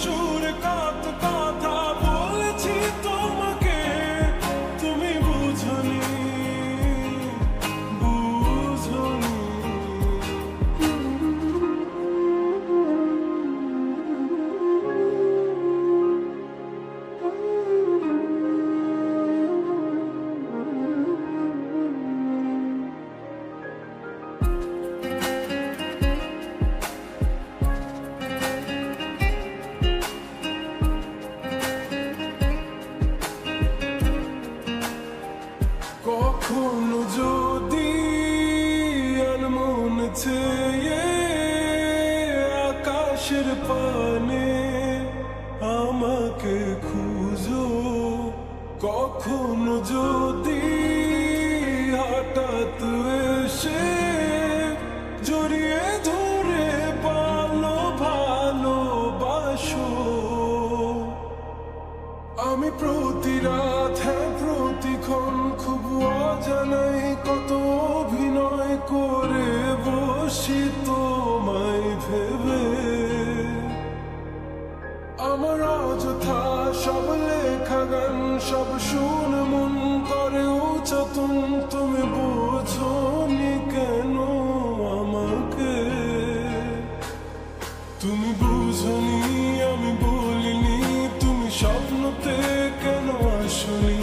সুরে কত কথা বলেছি তোমাকে, তুমি বুঝনি, বুঝনি। কখনো যদি আনমন চেয়ে আকাশের পানে আমাকে খুঁজো, কখনো যদি হঠাৎ এসে জড়িয়ে ধরে ভালোবাসো, আমি প্রতি রাত, হ্যাঁ প্রতিক্ষণ খুব অজানাই কত অভিনয় করে বসি তোমায় ভেবে। আমার অযথা সব লেখা গান সব শুনে মন করে উচাতন, তুমি বোঝনি কেন আমাকে, তুমি বুঝনি আমি বলিনি, তুমি স্বপ্নতে কেন আসনি।